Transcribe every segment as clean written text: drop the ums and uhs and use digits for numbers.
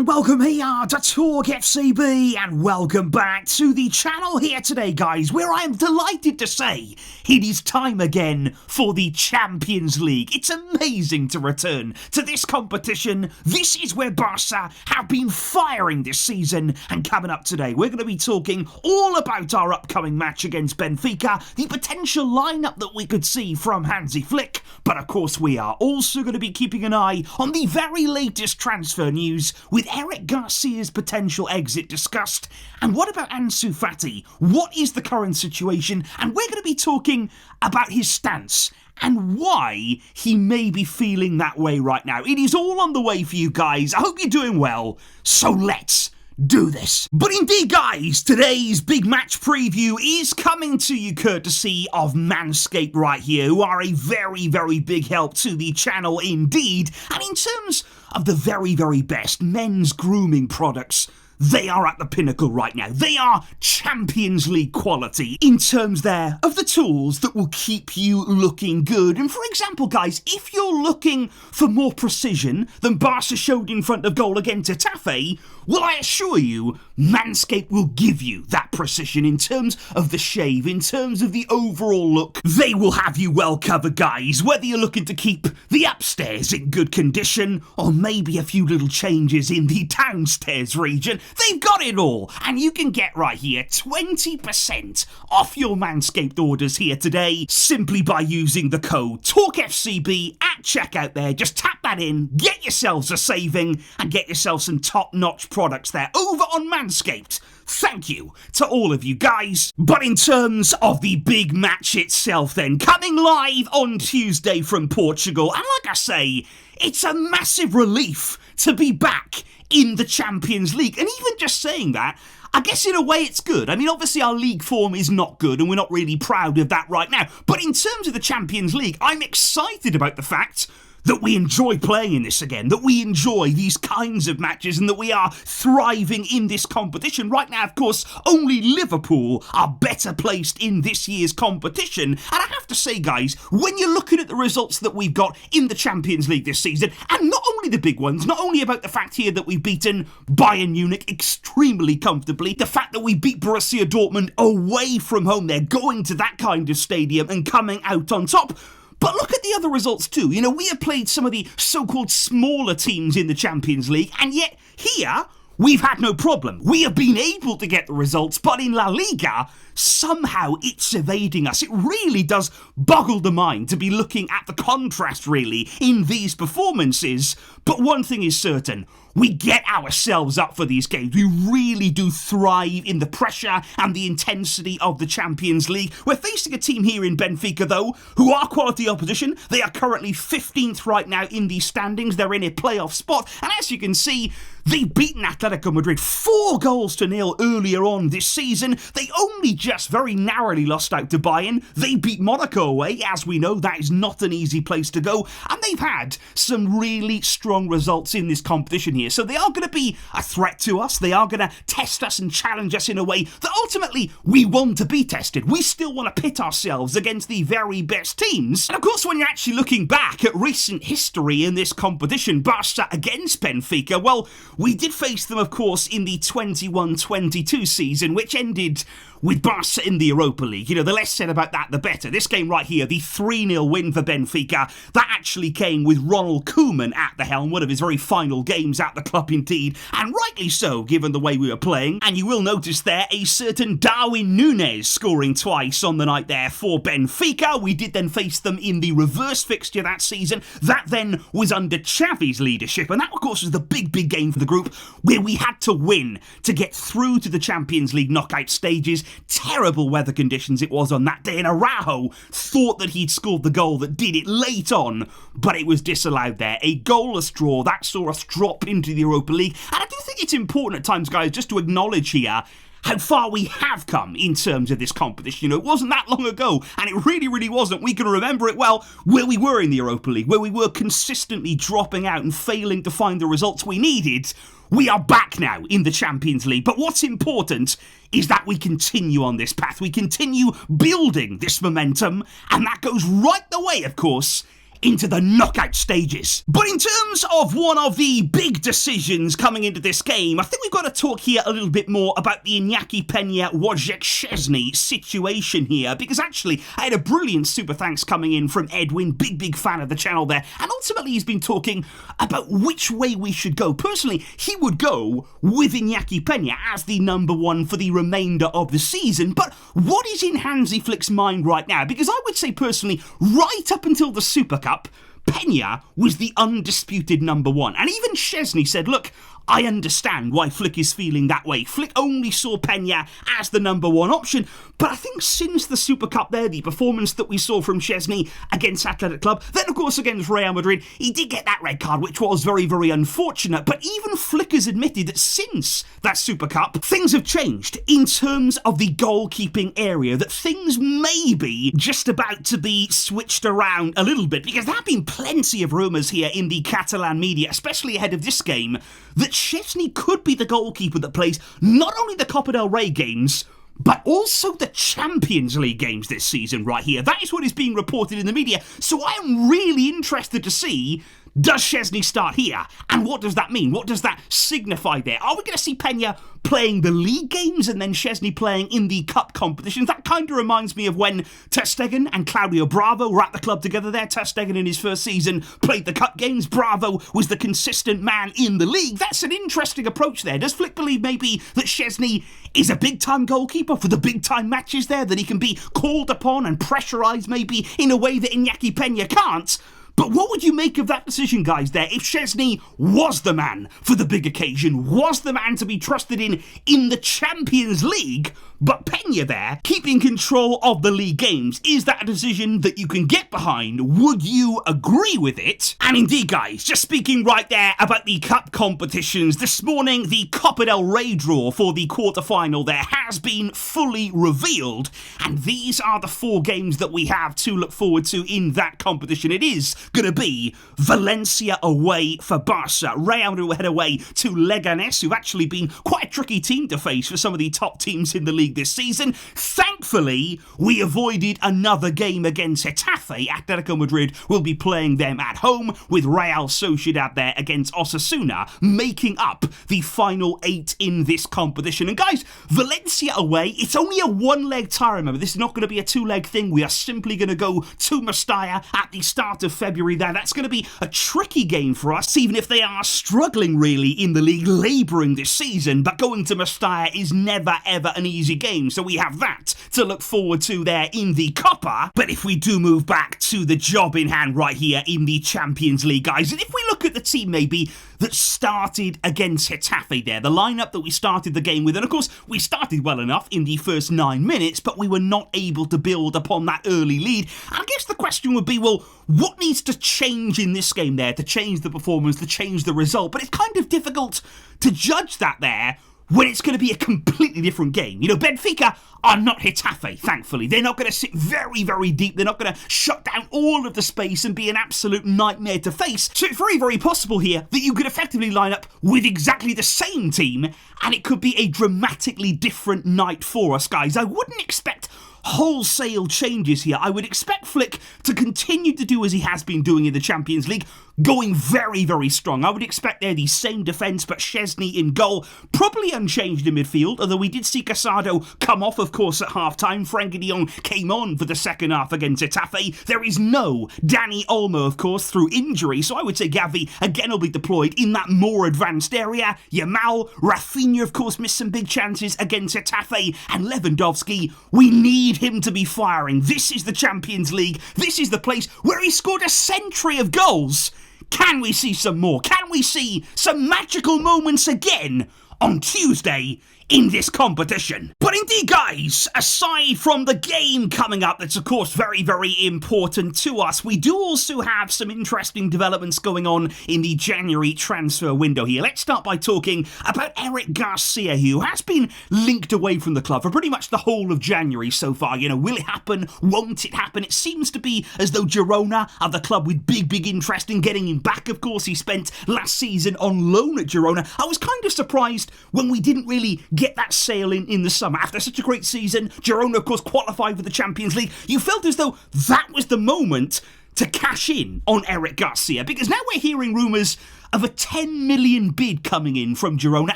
and welcome here to TalkFCB, and welcome back to the channel here today, guys, where I am delighted to say it is time again for the Champions League. It's amazing to return to this competition. This is where Barca have been firing this season, and coming up today, we're going to be talking all about our upcoming match against Benfica, the potential lineup that we could see from Hansi Flick, but of course we are also going to be keeping an eye on the very latest transfer news, with Eric Garcia's potential exit discussed. And what about Ansu Fati? What is the current situation? And we're going to be talking about his stance and why he may be feeling that way right now. It is all on the way for you guys. I hope you're doing well. So let's do this. But indeed, guys, today's big match preview is coming to you courtesy of Manscaped right here, who are a very, very big help to the channel indeed. And in terms of the very, very best men's grooming products, they are at the pinnacle right now. They are Champions League quality in terms there of the tools that will keep you looking good. And for example, guys, if you're looking for more precision than Barca showed in front of goal against Getafe, well, I assure you, Manscaped will give you that precision in terms of the shave, in terms of the overall look. They will have you well covered, guys, whether you're looking to keep the upstairs in good condition or maybe a few little changes in the downstairs region. They've got it all, and you can get right here 20% off your Manscaped orders here today simply by using the code TalkFCB at checkout there. Just tap that in, get yourselves a saving, and get yourself some top-notch products there over on Manscaped. Thank you to all of you guys. But in terms of the big match itself then, coming live on Tuesday from Portugal, and like I say, it's a massive relief to be back in the Champions League. And even just saying that, I guess in a way it's good. I mean, obviously our league form is not good and we're not really proud of that right now. But in terms of the Champions League, I'm excited about the fact that we enjoy playing in this again, that we enjoy these kinds of matches, and that we are thriving in this competition. Right now, of course, only Liverpool are better placed in this year's competition. And I have to say, guys, when you're looking at the results that we've got in the Champions League this season, and not only the big ones, not only about the fact here that we've beaten Bayern Munich extremely comfortably, the fact that we beat Borussia Dortmund away from home, they're going to that kind of stadium and coming out on top. But look at the other results too. You know, we have played some of the so-called smaller teams in the Champions League, and yet here we've had no problem. We have been able to get the results, but in La Liga, somehow it's evading us. It really does boggle the mind to be looking at the contrast, really, in these performances. But one thing is certain, we get ourselves up for these games. We really do thrive in the pressure and the intensity of the Champions League. We're facing a team here in Benfica, though, who are quality opposition. They are currently 15th right now in the standings. They're in a playoff spot. And as you can see, they've beaten Atletico Madrid 4-0 earlier on this season. They only just very narrowly lost out to Bayern. They beat Monaco away. As we know, that is not an easy place to go. And they've had some really strong results in this competition here. So they are going to be a threat to us. They are going to test us and challenge us in a way that ultimately we want to be tested. We still want to pit ourselves against the very best teams. And of course, when you're actually looking back at recent history in this competition, Barca against Benfica, well, we did face them, of course, in the 21-22 season, which ended with Barca in the Europa League. You know, the less said about that, the better. This game right here, the 3-0 win for Benfica, that actually came with Ronald Koeman at the helm, one of his very final games at the club indeed, and rightly so, given the way we were playing. And you will notice there a certain Darwin Núñez scoring twice on the night there for Benfica. We did then face them in the reverse fixture that season. That then was under Xavi's leadership, and that, of course, was the big game for the group, where we had to win to get through to the Champions League knockout stages. Terrible weather conditions it was on that day, and Araujo thought that he'd scored the goal that did it late on, but it was disallowed there. A goalless draw, that saw us drop into the Europa League. And I do think it's important at times, guys, just to acknowledge here how far we have come in terms of this competition. You know, it wasn't that long ago, and it really wasn't. We can remember it well, where we were in the Europa League, where we were consistently dropping out and failing to find the results we needed. We are back now in the Champions League, but what's important is that we continue on this path. We continue building this momentum, and that goes right the way, of course, into the knockout stages. But in terms of one of the big decisions coming into this game, I think we've got to talk here a little bit more about the Iñaki Pena Wojciech Szczesny situation here, because actually I had a brilliant super thanks coming in from Edwin, big fan of the channel there, and ultimately he's been talking about which way we should go. Personally, he would go with Iñaki Pena as the number one for the remainder of the season, but what is in Hansi Flick's mind right now? Because I would say personally, right up until the Super Cup, Pena was the undisputed number one. And even Szczesny said, look, I understand why Flick is feeling that way. Flick only saw Pena as the number one option, but I think since the Super Cup there, the performance that we saw from Szczesny against Athletic Club, then of course against Real Madrid, he did get that red card, which was very unfortunate, but even Flick has admitted that since that Super Cup, things have changed in terms of the goalkeeping area, that things may be just about to be switched around a little bit, because there have been plenty of rumours here in the Catalan media, especially ahead of this game, that Szczesny could be the goalkeeper that plays not only the Copa del Rey games, but also the Champions League games this season right here. That is what is being reported in the media, so I am really interested to see, does Szczesny start here? And what does that mean? What does that signify there? Are we going to see Pena playing the league games and then Szczesny playing in the cup competitions? That kind of reminds me of when Ter Stegen and Claudio Bravo were at the club together there. Ter Stegen in his first season played the cup games. Bravo was the consistent man in the league. That's an interesting approach there. Does Flick believe maybe that Szczesny is a big-time goalkeeper for the big-time matches there, that he can be called upon and pressurised maybe in a way that Iñaki Pena can't? But what would you make of that decision, guys, there? If Szczesny was the man for the big occasion, was the man to be trusted in the Champions League, but Pena there, keeping control of the league games, is that a decision that you can get behind? Would you agree with it? And indeed, guys, just speaking right there about the cup competitions, this morning the Copa del Rey draw for the quarter-final there has been fully revealed, and these are the 4 games that we have to look forward to in that competition. It is going to be Valencia away for Barça, Real Madrid head away to Leganés, who've actually been quite a tricky team to face for some of the top teams in the league this season. Thankfully, we avoided another game against Getafe. Atletico Madrid will be playing them at home, with Real Sociedad there against Osasuna, making up the final 8 in this competition. And guys, Valencia away, it's only a 1-leg tie, remember. This is not going to be a 2-leg thing. We are simply going to go to Mestalla at the start of February there. That's going to be a tricky game for us, even if they are struggling really in the league, labouring this season. But going to Mestalla is never ever an easy game, so we have that to look forward to there in the Copa. But if we do move back to the job in hand right here in the Champions League, guys, and if we look at the team maybe that started against Getafe there, the lineup that we started the game with, and of course we started well enough in the first 9 minutes, but we were not able to build upon that early lead. And I guess the question would be, well, what needs to change in this game there to change the performance, to change the result? But it's kind of difficult to judge that there when it's going to be a completely different game. You know, Benfica are not Getafe, thankfully. They're not going to sit very deep. They're not going to shut down all of the space and be an absolute nightmare to face. So it's very possible here that you could effectively line up with exactly the same team, and it could be a dramatically different night for us, guys. I wouldn't expect wholesale changes here. I would expect Flick to continue to do as he has been doing in the Champions League, going very strong. I would expect there the same defence, but Szczesny in goal, probably unchanged in midfield, although we did see Casado come off, of course, at half-time. Frenkie de Jong came on for the second half against Getafe. There is no Dani Olmo, of course, through injury, so I would say Gavi again will be deployed in that more advanced area. Yamal, Rafinha, of course, missed some big chances against Getafe, and Lewandowski, we need him to be firing. This is the Champions League. This is the place where he scored a century of goals. Can we see some more? Can we see some magical moments again on Tuesday in this competition? But indeed, guys, aside from the game coming up, that's of course very important to us, we do also have some interesting developments going on in the January transfer window here. Let's start by talking about Eric Garcia, who has been linked away from the club for pretty much the whole of January so far. You know, will it happen? Won't it happen? It seems to be as though Girona are the club with big interest in getting him back. Of course, he spent last season on loan at Girona. I was kind of surprised when we didn't really get that sale in the summer. After such a great season, Girona, of course, qualified for the Champions League. You felt as though that was the moment to cash in on Eric Garcia, because now we're hearing rumours of a 10 million bid coming in from Girona.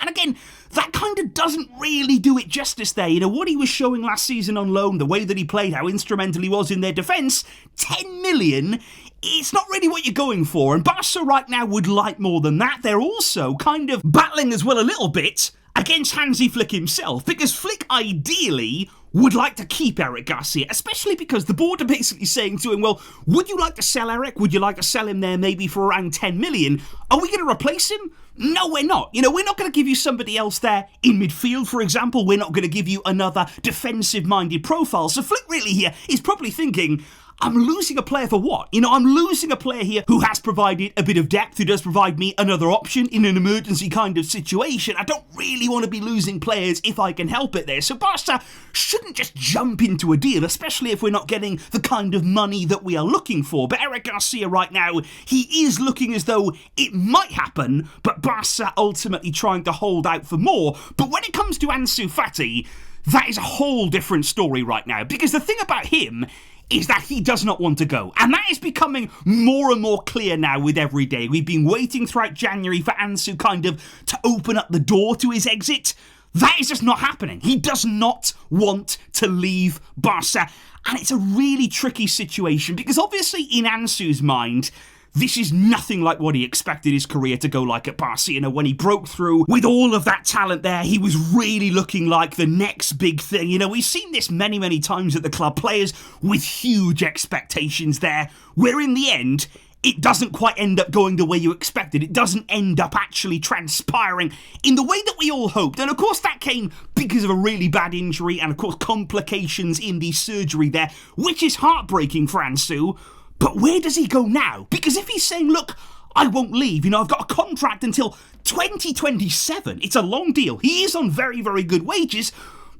And again, that kind of doesn't really do it justice there. You know, what he was showing last season on loan, the way that he played, how instrumental he was in their defence, 10 million, it's not really what you're going for. And Barca right now would like more than that. They're also kind of battling as well a little bit against Hansi Flick himself, because Flick ideally would like to keep Eric Garcia, especially because the board are basically saying to him, well, would you like to sell Eric? Would you like to sell him there maybe for around 10 million? Are we going to replace him? No, we're not. You know, we're not going to give you somebody else there in midfield, for example. We're not going to give you another defensive-minded profile. So Flick really here is probably thinking, I'm losing a player for what? You know, I'm losing a player here who has provided a bit of depth, who does provide me another option in an emergency kind of situation. I don't really want to be losing players if I can help it there. So Barca shouldn't just jump into a deal, especially if we're not getting the kind of money that we are looking for. But Eric Garcia right now, he is looking as though it might happen, but Barca ultimately trying to hold out for more. But when it comes to Ansu Fati, that is a whole different story right now, because the thing about him is that he does not want to go. And that is becoming more and more clear now with every day. We've been waiting throughout January for Ansu kind of to open up the door to his exit. That is just not happening. He does not want to leave Barca. And it's a really tricky situation, because obviously in Ansu's mind, this is nothing like what he expected his career to go like at Barca. You know, when he broke through with all of that talent there, he was really looking like the next big thing. You know, we've seen this many, many times at the club. Players with huge expectations there, where in the end, it doesn't quite end up going the way you expected. It doesn't end up actually transpiring in the way that we all hoped. And of course that came because of a really bad injury and of course complications in the surgery there, which is heartbreaking for Ansu. But where does he go now? Because if he's saying, look, I won't leave, you know, I've got a contract until 2027. It's a long deal. He is on very, very good wages.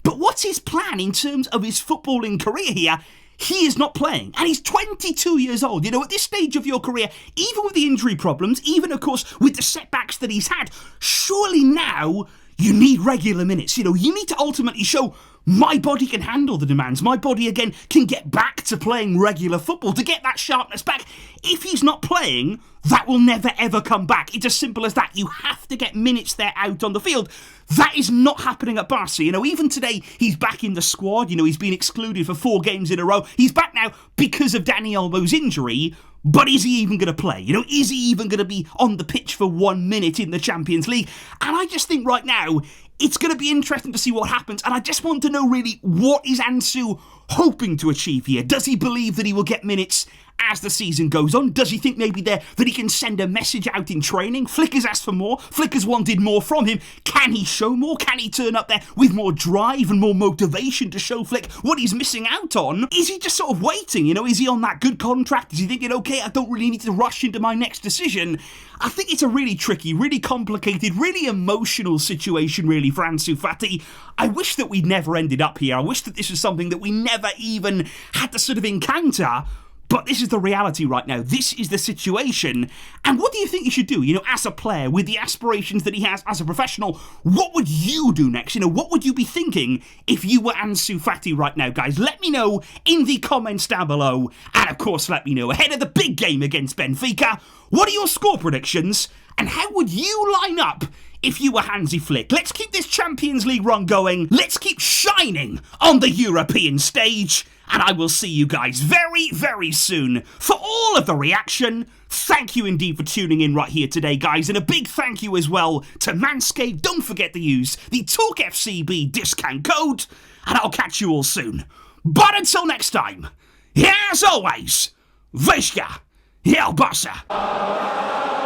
But what's his plan in terms of his footballing career here? He is not playing. And he's 22 years old. You know, at this stage of your career, even with the injury problems, even, of course, with the setbacks that he's had, surely now you need regular minutes. You know, you need to ultimately show my body can handle the demands. My body, again, can get back to playing regular football, to get that sharpness back. If he's not playing, that will never, ever come back. It's as simple as that. You have to get minutes there out on the field. That is not happening at Barca. You know, even today, he's back in the squad. You know, he's been excluded for 4 games in a row. He's back now because of Dani Olmo's injury. But is he even going to play? You know, is he even going to be on the pitch for 1 minute in the Champions League? And I just think right now, it's going to be interesting to see what happens. And I just want to know really, what is Ansu hoping to achieve here? Does he believe that he will get minutes as the season goes on? Does he think maybe that he can send a message out in training? Flick has asked for more. Flick has wanted more from him. Can he show more? Can he turn up there with more drive and more motivation to show Flick what he's missing out on? Is he just sort of waiting? You know, is he on that good contract? Is he thinking, okay, I don't really need to rush into my next decision? I think it's a really tricky, really complicated, really emotional situation, really, for Ansu Fati. I wish that we'd never ended up here. I wish that this was something that we never even had to sort of encounter. But this is the reality right now. This is the situation. And what do you think you should do? You know, as a player, with the aspirations that he has as a professional, what would you do next? You know, what would you be thinking if you were Ansu Fati right now, guys? Let me know in the comments down below. And of course, let me know ahead of the big game against Benfica. What are your score predictions? And how would you line up if you were Hansi Flick? Let's keep this Champions League run going. Let's keep shining on the European stage. And I will see you guys very, very soon. For all of the reaction, thank you indeed for tuning in right here today, guys. And a big thank you as well to Manscaped. Don't forget to use the TalkFCB discount code. And I'll catch you all soon. But until next time, as always, Vizca, El Barça.